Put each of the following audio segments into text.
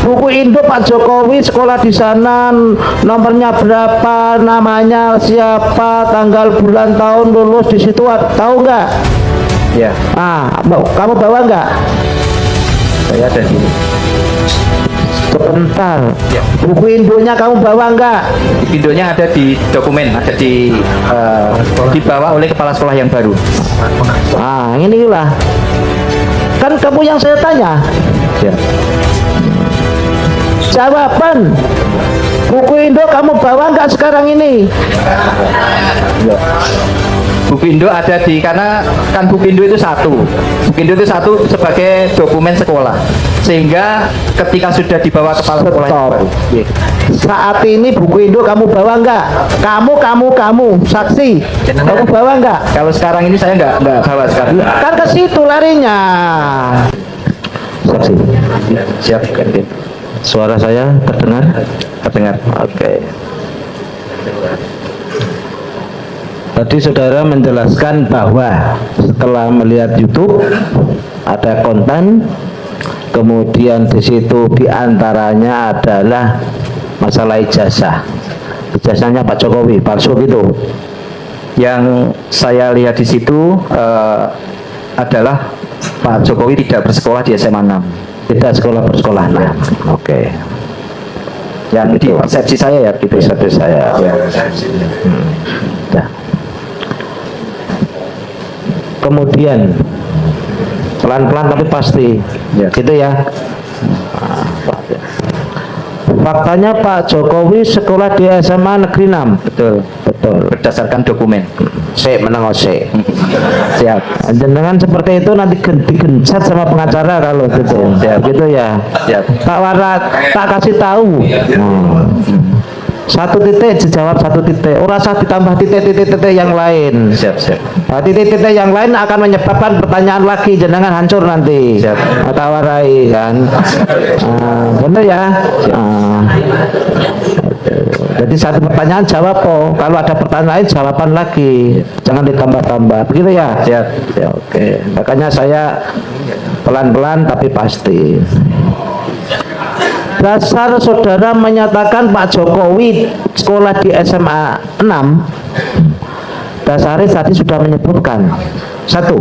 buku induk Pak Jokowi, sekolah di sana, nomornya berapa, namanya siapa, tanggal, bulan, tahun, lulus di situ, tahu nggak? Ya. Kamu bawa nggak? Saya ada di. Sebentar. Ya. Buku induknya kamu bawa nggak? Buku induknya ada di dokumen, ada dibawa oleh kepala sekolah yang baru. Inilah. Kan kamu yang saya tanya. Ya. Jawaban. Buku induk kamu bawa nggak sekarang ini? Ya. Buku induk ada karena kan buku induk itu satu. Buku induk itu satu sebagai dokumen sekolah. Sehingga ketika sudah dibawa kepala sekolah yang baru. Saat ini buku induk kamu bawa nggak? Kamu saksi. Kamu bawa nggak? Kalau sekarang ini saya nggak bawa sekarang. Kan ke situ larinya. Saksi. Siap. Suara saya terdengar? Terdengar. Oke. Tadi saudara menjelaskan bahwa setelah melihat YouTube ada konten, kemudian di situ diantaranya adalah masalah ijazah. Ijazahnya Pak Jokowi palsu gitu. Yang saya lihat di situ adalah Pak Jokowi tidak bersekolah di SMA 6. Tidak bersekolah 6. Oke. Yang di persepsi saya ya, di persepsi saya. Ya. Kemudian pelan-pelan tapi pasti, gitu ya. Faktanya Pak Jokowi sekolah di SMA Negeri 6. Betul. Berdasarkan dokumen. Siap. Dengan seperti itu nanti digencet sama pengacara kalau gitu. Siap. Gitu ya. Siap. Pak Warat tak kasih tahu. Satu titik dijawab satu titik. Ora usah ditambah titik-titik yang lain. Siap. Nah, titik-titik yang lain akan menyebabkan pertanyaan lagi, jenengan hancur nanti. Siap. Tawarai kan. Bener ya. Jadi satu pertanyaan jawab kok. Kalau ada pertanyaan lain jawaban lagi. Jangan ditambah-tambah. Begitu ya? Siap. Ya, oke. Makanya saya pelan-pelan tapi pasti. Dasar saudara menyatakan Pak Jokowi sekolah di SMA 6. Dasarnya tadi sudah menyebutkan. 1.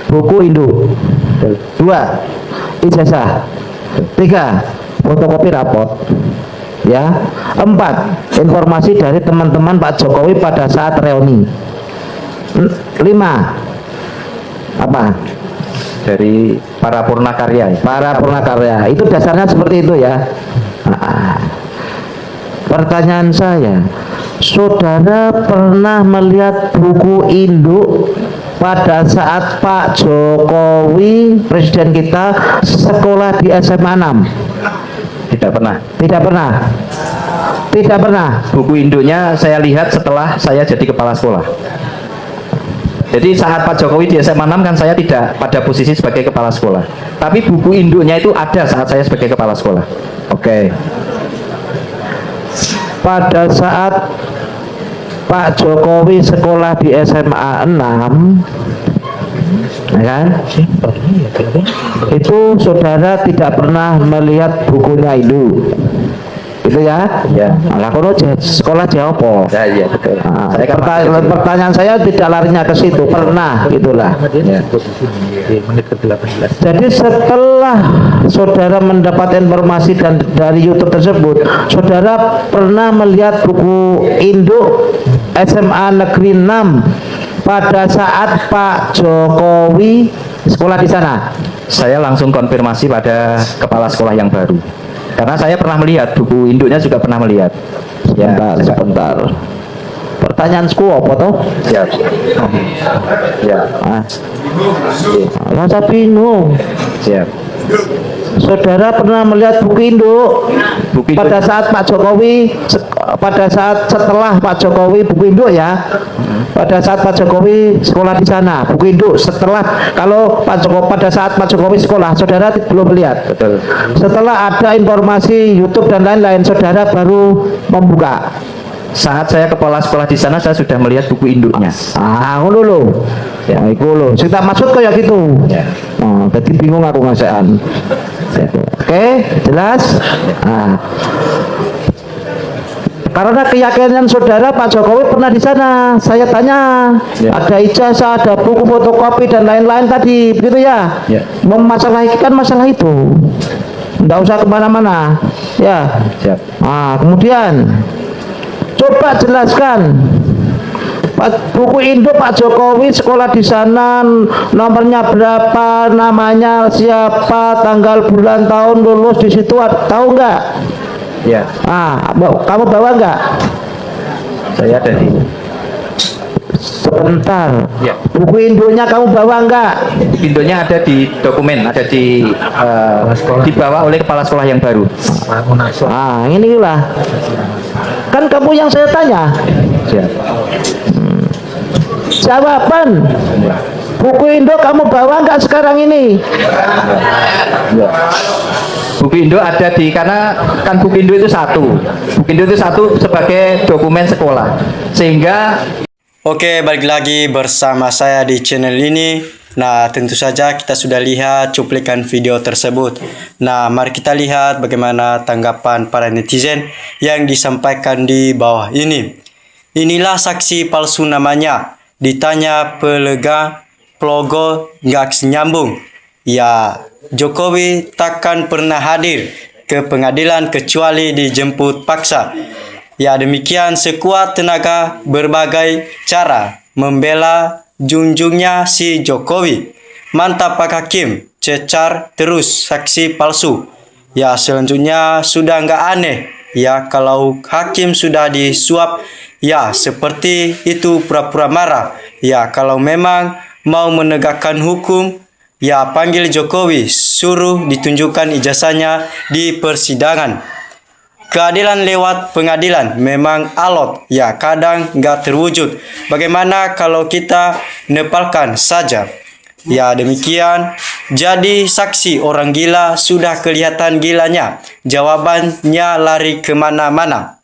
Buku induk. 2. Ijazah. 3. Fotokopi raport. Ya. 4. Informasi dari teman-teman Pak Jokowi pada saat reuni. 5. Apa? Dari para purnakarya. Para purnakarya. Itu dasarnya seperti itu ya. Pertanyaan saya, saudara pernah melihat buku induk pada saat Pak Jokowi presiden kita sekolah di SMA 6? Tidak pernah. Tidak pernah. Buku induknya saya lihat setelah saya jadi kepala sekolah. Jadi saat Pak Jokowi di SMA 6 kan saya tidak pada posisi sebagai kepala sekolah. Tapi buku induknya itu ada saat saya sebagai kepala sekolah. Oke. Pada saat Pak Jokowi sekolah di SMA 6, ya kan? Itu saudara tidak pernah melihat bukunya itu. Itu ya? Ya. Nah, kalau sekolah di apa? Ya, betul. Pertanyaan saya tidak larinya ke situ, pernah gitulah. Ya. Jadi setelah saudara mendapat informasi dari YouTube tersebut, saudara pernah melihat buku induk SMA Negeri 6 pada saat Pak Jokowi sekolah di sana? Saya langsung konfirmasi pada kepala sekolah yang baru. Karena saya pernah melihat, buku induknya juga pernah melihat. Sebentar. Pertanyaanku apa toh? Siap. Ya. Rasa bingung. Siap. Saudara pernah melihat buku induk pada saat Pak Jokowi, pada saat setelah Pak Jokowi buku induk ya, pada saat Pak Jokowi sekolah di sana buku induk setelah, kalau Pak Jokowi pada saat Pak Jokowi sekolah saudara belum melihat. Betul. Setelah ada informasi YouTube dan lain-lain saudara baru membuka. saat saya kepala sekolah di sana saya sudah melihat buku induknya. Ngono lho. Ya. Nah, iku lho. Sing tak maksud kaya gitu. Ya. Jadi bingung aku ngasekan. Oke, jelas? Nah. Karena keyakinan saudara Pak Jokowi pernah di sana, saya tanya, ada ijazah, ada buku fotokopi dan lain-lain tadi, begitu ya? Masalah ini kan masalah itu, nggak usah kemana-mana, ya. Siap. Nah, kemudian coba jelaskan buku induk Pak Jokowi, sekolah di sana, nomornya berapa, namanya siapa, tanggal, bulan, tahun, lulus di situ, tahu nggak? Ya. Kamu bawa nggak? Saya ada di. Sebentar. Ya. Buku induknya kamu bawa nggak? Induknya ada di dokumen, ada di dibawa oleh kepala sekolah yang baru. Inilah. Kan kamu yang saya tanya. Siap. Jawaban. Buku induk kamu bawa nggak sekarang ini? Buku induk ada di, karena kan buku induk itu satu. Buku induk itu satu sebagai dokumen sekolah. Sehingga Oke, balik lagi bersama saya di channel ini. Nah, tentu saja kita sudah lihat cuplikan video tersebut. Nah, mari kita lihat bagaimana tanggapan para netizen yang disampaikan di bawah ini. Inilah saksi palsu namanya. Ditanya pelega, plogo, nggak nyambung. Ya, Jokowi takkan pernah hadir ke pengadilan kecuali dijemput paksa. Ya, demikian sekuat tenaga berbagai cara membela junjungnya si Jokowi. Mantap Pak Hakim, cecar terus saksi palsu. Ya, selanjutnya sudah nggak aneh. Ya, kalau hakim sudah disuap, ya seperti itu pura-pura marah. Ya, kalau memang mau menegakkan hukum, ya panggil Jokowi, suruh ditunjukkan ijazahnya di persidangan. Keadilan lewat pengadilan memang alot, ya kadang nggak terwujud. Bagaimana kalau kita nepalkan saja? Ya demikian, jadi saksi orang gila sudah kelihatan gilanya. Jawabannya lari kemana-mana.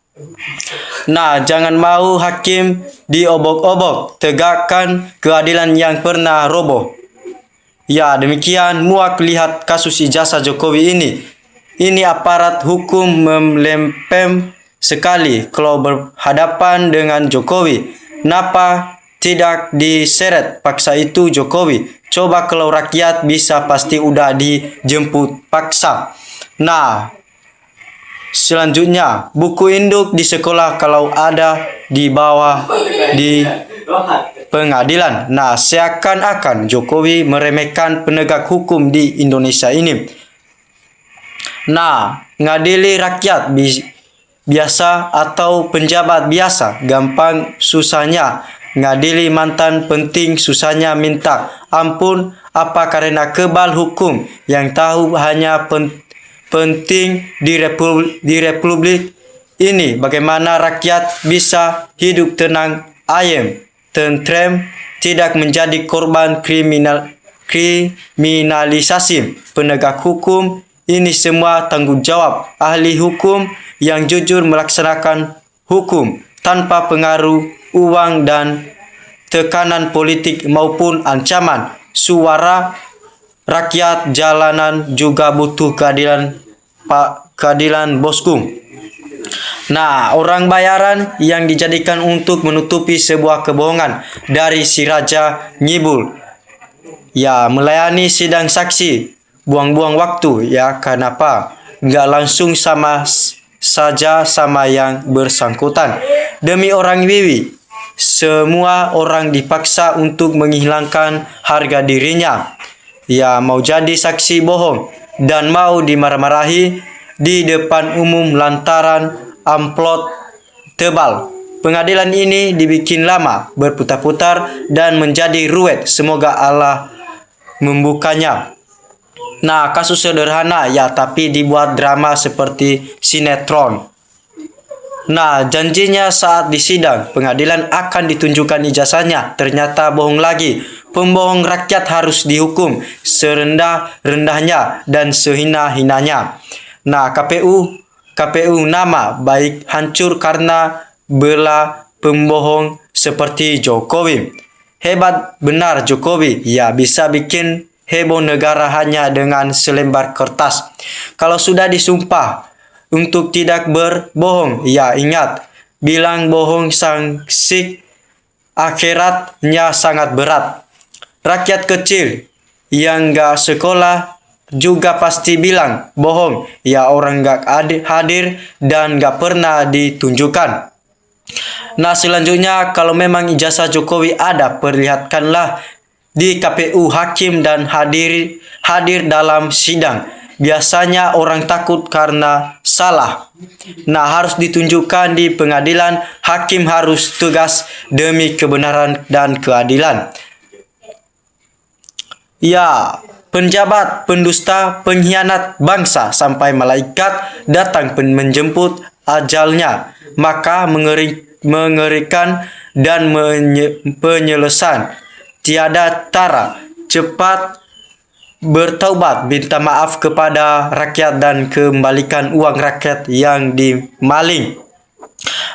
Nah, jangan mau hakim diobok-obok, tegakkan keadilan yang pernah roboh. Ya demikian, muak lihat kasus ijazah Jokowi ini. Ini aparat hukum melempem sekali kalau berhadapan dengan Jokowi. Kenapa tidak diseret paksa itu Jokowi? Coba kalau rakyat bisa pasti udah dijemput paksa. Nah, selanjutnya buku induk di sekolah kalau ada di bawah di pengadilan. Nah, seakan-akan Jokowi meremehkan penegak hukum di Indonesia ini. Nah, ngadili rakyat biasa atau penjabat biasa, gampang susahnya. Ngadili mantan penting, susahnya minta ampun. Apa karena kebal hukum yang tahu hanya penting di republik ini? Bagaimana rakyat bisa hidup tenang, ayem, tentrem, tidak menjadi korban kriminalisasi penegak hukum? Ini semua tanggung jawab ahli hukum yang jujur melaksanakan hukum tanpa pengaruh uang dan tekanan politik maupun ancaman. Suara rakyat jalanan juga butuh keadilan, Pak, keadilan bosku. Nah, orang bayaran yang dijadikan untuk menutupi sebuah kebohongan dari si Raja Ngibul. Ya, melayani sidang saksi. Buang-buang waktu, ya kenapa nggak langsung saja sama yang bersangkutan? Demi orang Wiwi, semua orang dipaksa untuk menghilangkan harga dirinya. Ya mau jadi saksi bohong dan mau dimarah-marahi di depan umum lantaran amplop tebal. Pengadilan ini dibikin lama, berputar-putar dan menjadi ruwet. Semoga Allah membukanya. Nah, kasus sederhana ya, tapi dibuat drama seperti sinetron. Nah, janjinya saat di sidang pengadilan akan ditunjukkan ijazahnya, ternyata bohong lagi. Pembohong rakyat harus dihukum serendah-rendahnya dan sehina-hinanya. Nah, KPU nama baik hancur karena bela pembohong seperti Jokowi. Hebat benar Jokowi, ya bisa bikin heboh negara hanya dengan selembar kertas. Kalau sudah disumpah untuk tidak berbohong, ya ingat, bilang bohong sanksi akhiratnya sangat berat. Rakyat kecil yang gak sekolah juga pasti bilang bohong, ya orang gak hadir dan gak pernah ditunjukkan. Nah selanjutnya, kalau memang ijazah Jokowi ada, perlihatkanlah di KPU hakim dan hadir dalam sidang. Biasanya orang takut karena salah. Nah harus ditunjukkan di pengadilan, hakim harus tegas demi kebenaran dan keadilan. Ya, penjabat, pendusta, pengkhianat bangsa sampai malaikat datang menjemput ajalnya, maka mengerikan dan penyelesaian tiada tara. Cepat bertaubat, minta maaf kepada rakyat dan kembalikan uang rakyat yang dimaling.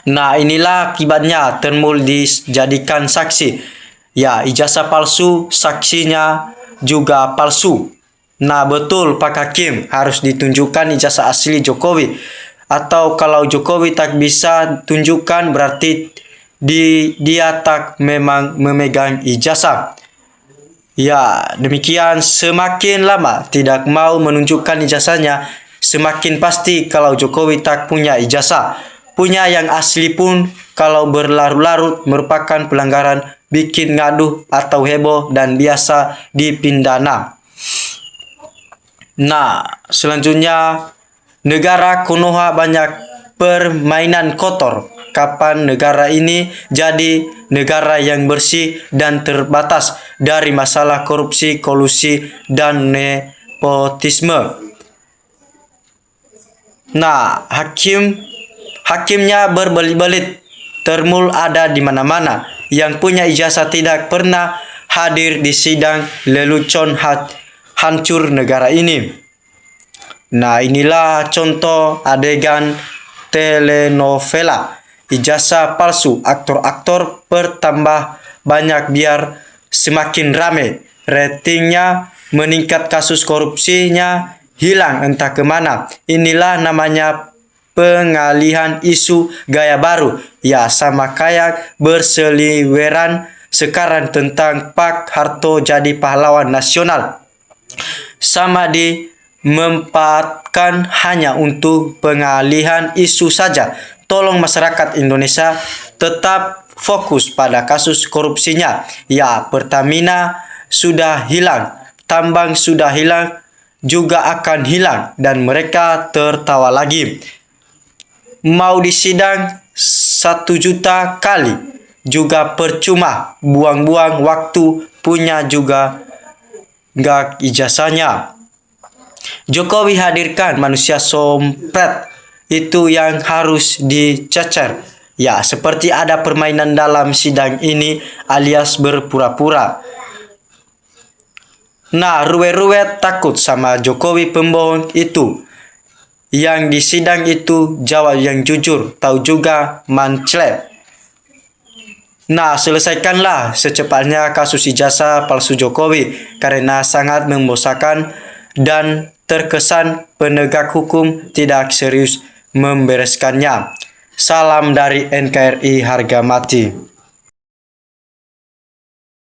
Nah inilah akibatnya Turnbull dijadikan saksi. Ya, ijazah palsu, saksinya juga palsu. Nah betul Pak Hakim, harus ditunjukkan ijazah asli Jokowi. Atau kalau Jokowi tak bisa tunjukkan, berarti dia tak memang memegang ijazah. Ya demikian, semakin lama tidak mau menunjukkan ijazahnya, semakin pasti kalau Jokowi tak punya ijazah. Punya yang asli pun kalau berlarut-larut merupakan pelanggaran, bikin gaduh atau heboh dan biasa dipidana. Nah selanjutnya, negara Konoha banyak permainan kotor. Kapan negara ini jadi negara yang bersih dan terbatas dari masalah korupsi, kolusi, dan nepotisme? Nah, hakimnya berbelit-belit. Turnbull ada di mana-mana. Yang punya ijazah tidak pernah hadir di sidang, lelucon hancur negara ini. Nah, inilah contoh adegan telenovela. Ijazah palsu, aktor-aktor bertambah banyak biar semakin rame. Ratingnya meningkat, kasus korupsinya hilang entah kemana. Inilah namanya pengalihan isu gaya baru. Ya sama kayak berseliweran sekarang tentang Pak Harto jadi pahlawan nasional. Sama memanfaatkan hanya untuk pengalihan isu saja. Tolong masyarakat Indonesia tetap fokus pada kasus korupsinya. Ya, Pertamina sudah hilang, tambang sudah hilang, juga akan hilang, dan mereka tertawa lagi. Mau disidang 1 juta kali juga percuma, buang-buang waktu, punya juga gak ijazahnya. Jokowi hadirkan manusia sompret, itu yang harus dicecer. Ya, seperti ada permainan dalam sidang ini alias berpura-pura. Nah, ruwet-ruwet takut sama Jokowi pembohong itu. Yang di sidang itu jawab yang jujur, tahu juga manclet. Nah, selesaikanlah secepatnya kasus ijazah palsu Jokowi karena sangat membosankan dan terkesan penegak hukum tidak serius membereskannya. Salam dari NKRI harga mati.